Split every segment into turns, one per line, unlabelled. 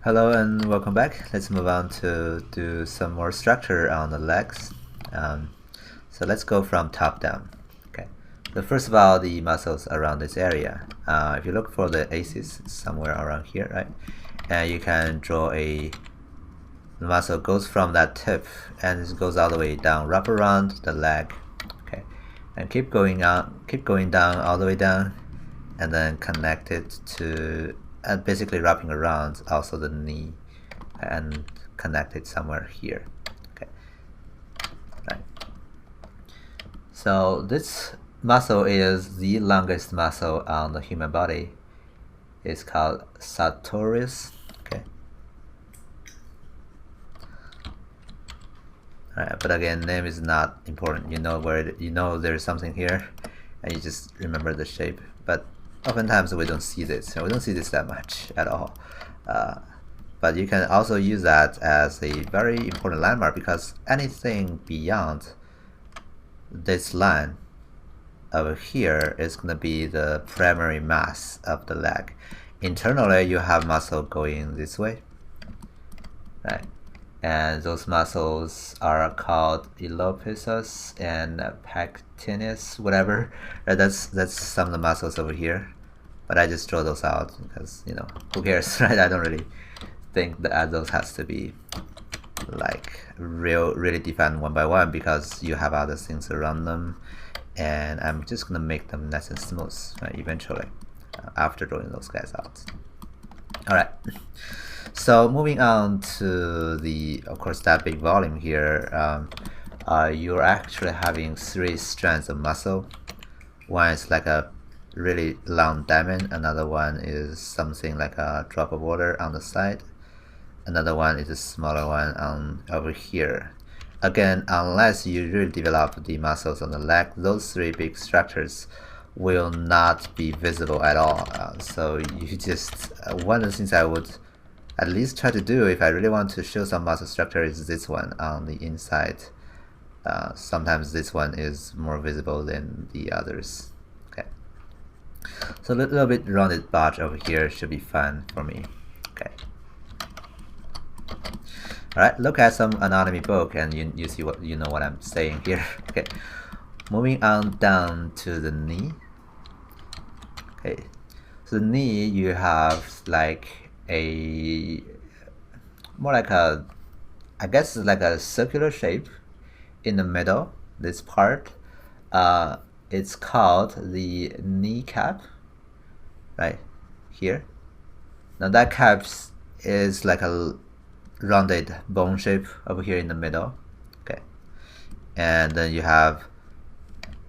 Hello and welcome back. Let's move on to do some more structure on the legs. So let's go from top down. Okay. So first of all, the muscles around this area. If you look for the aces, it's somewhere around here, right? And you can draw the muscle goes from that tip and it goes all the way down, wrap around the leg. Okay. And keep going down all the way down, and then connect it to and basically wrapping around also the knee and connect it somewhere here. Okay, right. So this muscle is the longest muscle on the human body. It's called sartorius. Okay. Alright, but again, name is not important. You know there's something here, and you just remember the shape. But oftentimes we don't see this. We don't see this that much at all. But you can also use that as a very important landmark, because anything beyond this line over here is going to be the primary mass of the leg. Internally, you have muscle going this way, right? And those muscles are called iliopsoas and pectineus, whatever. Right? That's some of the muscles over here, but I just draw those out because who cares, right? I don't really think that those has to be like really defined one by one, because you have other things around them, and I'm just gonna make them nice and smooth, right, eventually after drawing those guys out. All right. So moving on to of course, that big volume here, you're actually having three strands of muscle. One is like a really long diamond, another one is something like a drop of water on the side, another one is a smaller one over here. Again, unless you really develop the muscles on the leg, those three big structures will not be visible at all. So you just, one of the things I would at least try to do if I really want to show some muscle structure is this one on the inside. Sometimes this one is more visible than the others. Okay, so a little bit rounded bulge over here should be fun for me. Okay. All right, look at some anatomy book and you see what what I'm saying here. Okay, moving on down to the knee. Okay, so the knee, you have like more like a, I guess it's like a circular shape in the middle. This part, it's called the kneecap, right here. Now that cap is like a rounded bone shape over here in the middle. Okay, and then you have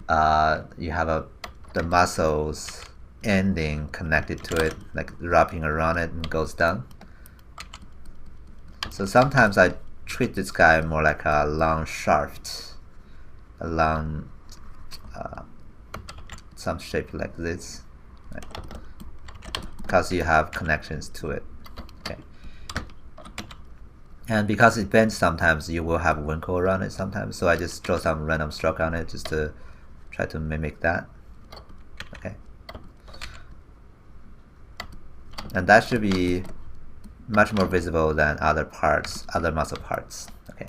the muscles ending connected to it, like wrapping around it and goes down. So sometimes I treat this guy more like a long shaft, a long some shape like this, right? Because you have connections to it. Okay, and because it bends, sometimes you will have a wrinkle around it sometimes, so I just draw some random stroke on it just to try to mimic that. Okay, and that should be much more visible than other muscle parts. Okay,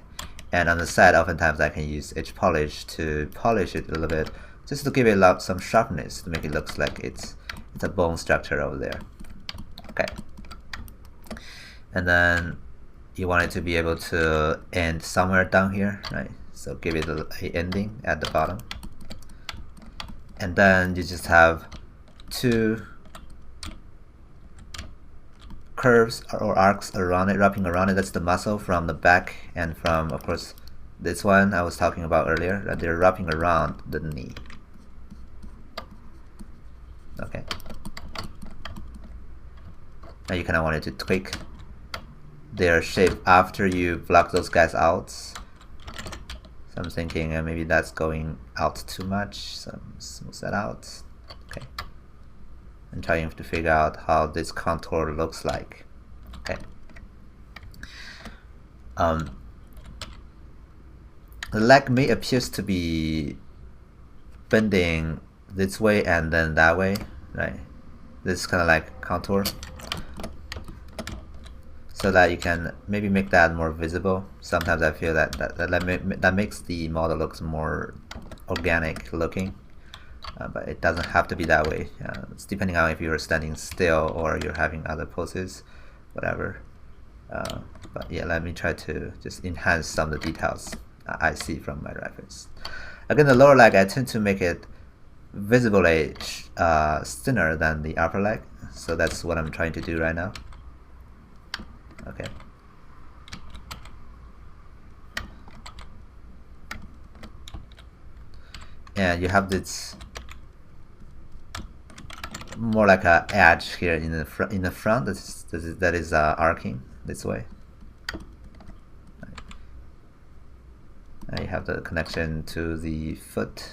and on the side, oftentimes I can use edge polish to polish it a little bit, just to give it some sharpness, to make it look like it's a bone structure over there. Okay, and then you want it to be able to end somewhere down here, right? So give it a ending at the bottom, and then you just have two curves or arcs around it, wrapping around it. That's the muscle from the back, and from, of course, this one I was talking about earlier, that they're wrapping around the knee. Okay, now you kind of want it to tweak their shape after you block those guys out. So I'm thinking maybe that's going out too much, so smooth that out. Okay, and trying to figure out how this contour looks like. Okay. The leg may appears to be bending this way and then that way, right? This is kind of like contour. so that you can maybe make that more visible. Sometimes I feel that makes the model looks more organic looking, but it doesn't have to be that way. It's depending on if you're standing still or you're having other poses, whatever. But yeah, let me try to just enhance some of the details I see from my reference. Again, the lower leg, I tend to make it visibly thinner than the upper leg, so that's what I'm trying to do right now. Okay. And you have this more like a edge here in the front that is arcing this way. And you have the connection to the foot.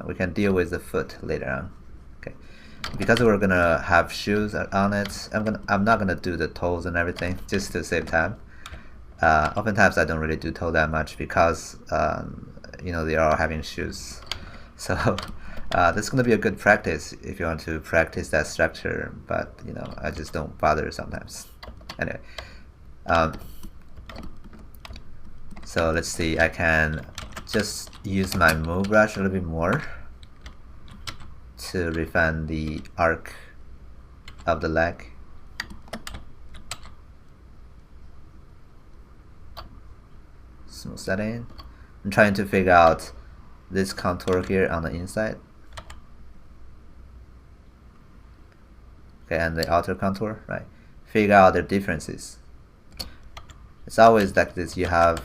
We can deal with the foot later on. Okay, because we're gonna have shoes on it, I'm not gonna do the toes and everything just to save time. Oftentimes I don't really do toe that much because you know, they are all having shoes. So this is gonna be a good practice if you want to practice that structure. But you know, I just don't bother sometimes. Anyway. So let's see, I can just use my move brush a little bit more to refine the arc of the leg. Smooth that in. I'm trying to figure out this contour here on the inside. Okay, and the outer contour, right? Figure out their differences. It's always like this. You have,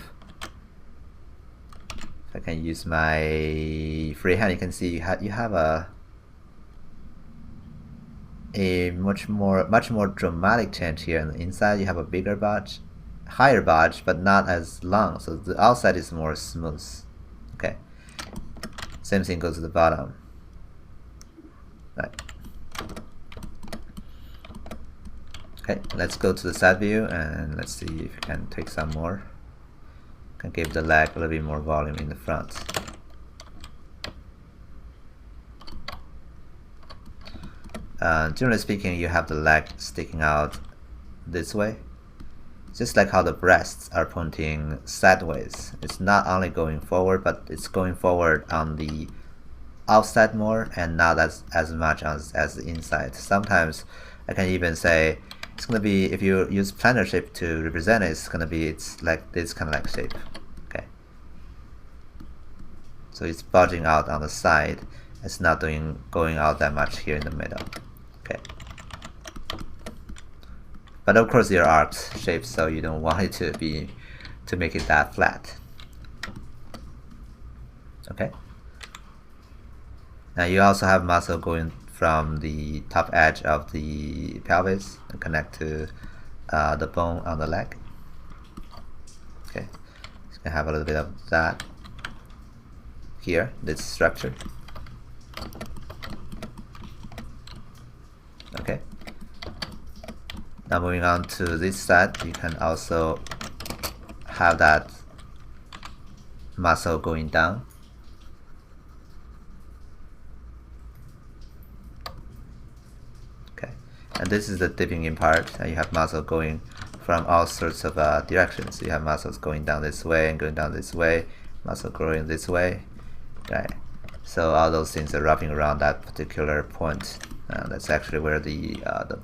I can use my freehand. You can see you have a much more dramatic change here on the inside. You have a bigger bodge, higher bodge, but not as long. So the outside is more smooth. Okay. Same thing goes to the bottom. Right. Okay. Let's go to the side view and let's see if we can take some more. Can give the leg a little bit more volume in the front. Generally speaking, you have the leg sticking out this way, just like how the breasts are pointing sideways. It's not only going forward, but it's going forward on the outside more and not as much as the inside. Sometimes I can even say it's gonna be, if you use planar shape to represent it, it's like this kind of like shape. Okay. So it's bulging out on the side. It's not going out that much here in the middle. Okay. But of course, there are arced shapes, so you don't want it to make it that flat. Okay. Now you also have muscle going from the top edge of the pelvis and connect to the bone on the leg. Okay, so you can have a little bit of that here, this structure. Okay. Now moving on to this side, you can also have that muscle going down. And this is the dipping in part, and you have muscle going from all sorts of directions. You have muscles going down this way and going down this way, muscle growing this way, right? So all those things are wrapping around that particular point. That's actually where the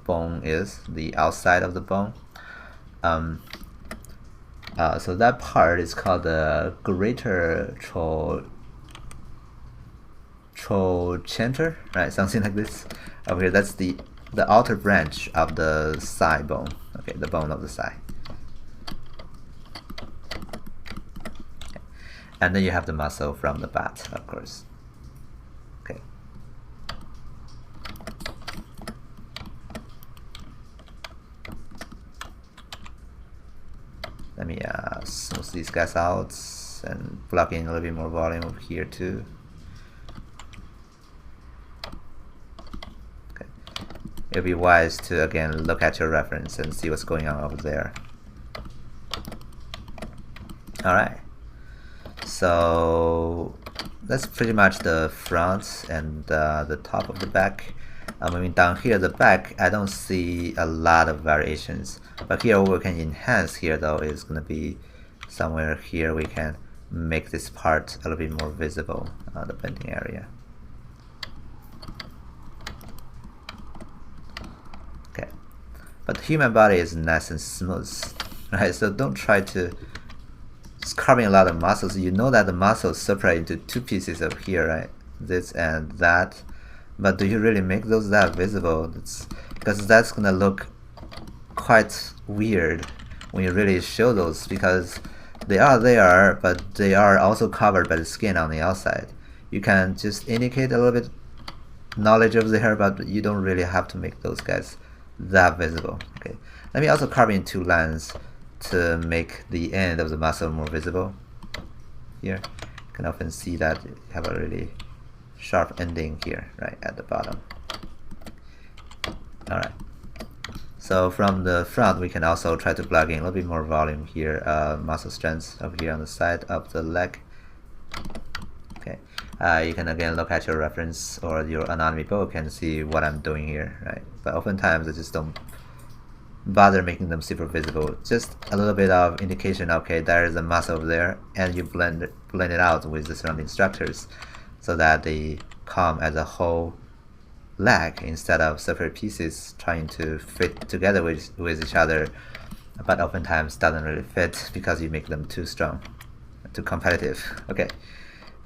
bone is, the outside of the bone. So that part is called the greater trochanter, right? Something like this. Over here, that's the outer branch of the thigh bone. Okay, the bone of the thigh. Okay. And then you have the muscle from the butt, of course. Okay. Let me smooth these guys out and plug in a little bit more volume over here too. It'll be wise to again look at your reference and see what's going on over there. Alright, so that's pretty much the front and the top of the back. Moving down here, the back, I don't see a lot of variations. But here, what we can enhance here though is going to be somewhere here we can make this part a little bit more visible, the bending area. Okay, but the human body is nice and smooth, right? So don't try to carving a lot of muscles. You know that the muscles separate into two pieces of here, right? This and that. But do you really make those that visible? Because that's gonna look quite weird when you really show those, because they are there, but they are also covered by the skin on the outside. You can just indicate a little bit knowledge of the hair, but you don't really have to make those guys that visible. Okay, let me also carve in two lines to make the end of the muscle more visible. Here, you can often see that you have a really sharp ending here, right at the bottom. Alright, so from the front we can also try to plug in a little bit more volume here, muscle strength over here on the side of the leg. Okay, you can again look at your reference or your anatomy book and see what I'm doing here, right? But oftentimes I just don't bother making them super visible. Just a little bit of indication, okay, there is a muscle over there, and you blend it out with the surrounding structures so that they come as a whole leg instead of separate pieces trying to fit together with each other, but oftentimes doesn't really fit because you make them too strong, too competitive. Okay,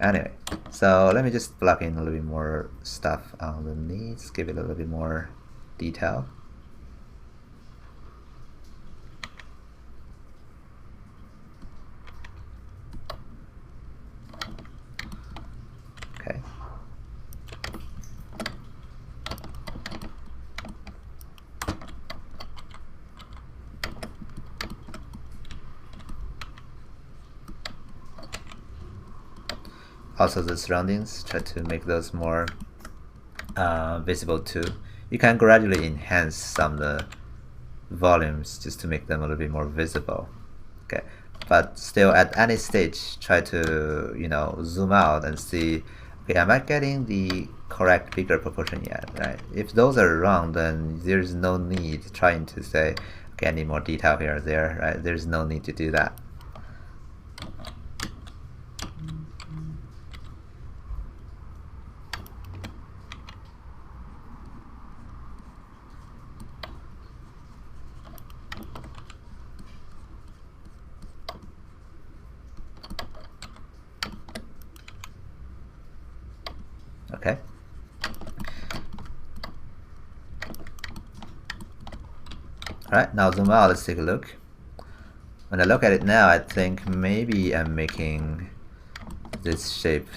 anyway, so let me just plug in a little bit more stuff on the knees, give it a little bit more detail. Okay. Also the surroundings, try to make those more visible too. You can gradually enhance some of the volumes just to make them a little bit more visible. Okay, but still at any stage try to, you know, zoom out and see, okay, am I getting the correct bigger proportion yet, right? If those are wrong, then there's no need trying to say, okay, I need more detail here or there, right? There's no need to do that. Okay. Alright, now zoom out, let's take a look. When I look at it now, I think maybe I'm making this shape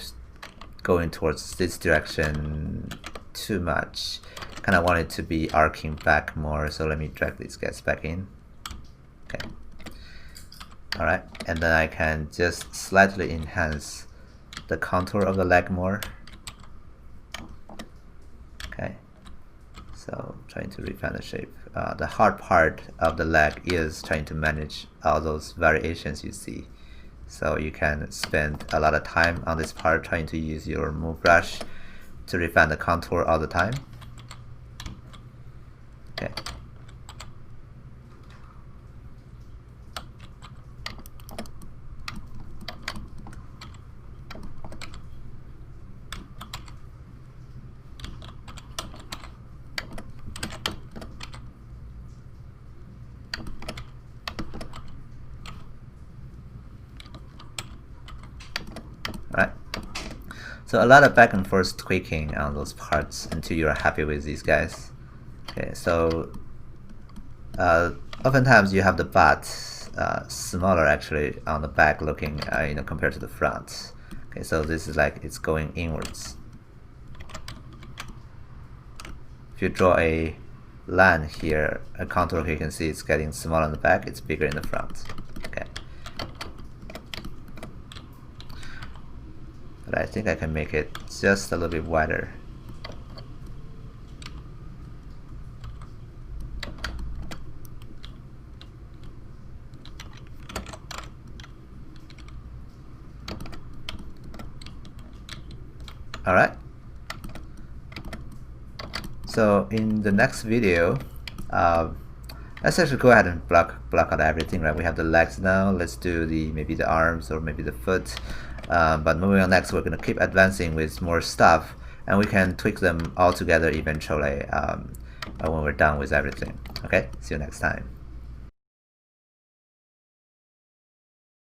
going towards this direction too much. Kind of want it to be arcing back more, so let me drag these guys back in. Okay. Alright, and then I can just slightly enhance the contour of the leg more. Okay, so trying to refine the shape. The hard part of the leg is trying to manage all those variations you see. So you can spend a lot of time on this part trying to use your move brush to refine the contour all the time. Okay. Right. So a lot of back and forth tweaking on those parts until you're happy with these guys. Okay, so oftentimes you have the butt smaller actually on the back looking, you know, compared to the front. Okay, so this is like it's going inwards. If you draw a line here, a contour here, you can see it's getting smaller on the back, it's bigger in the front. Okay. But I think I can make it just a little bit wider. So in the next video, let's actually go ahead and block out everything, right? We have the legs now. Let's do maybe the arms or maybe the foot. But moving on next, we're going to keep advancing with more stuff, and we can tweak them all together eventually when we're done with everything. Okay, see you next time.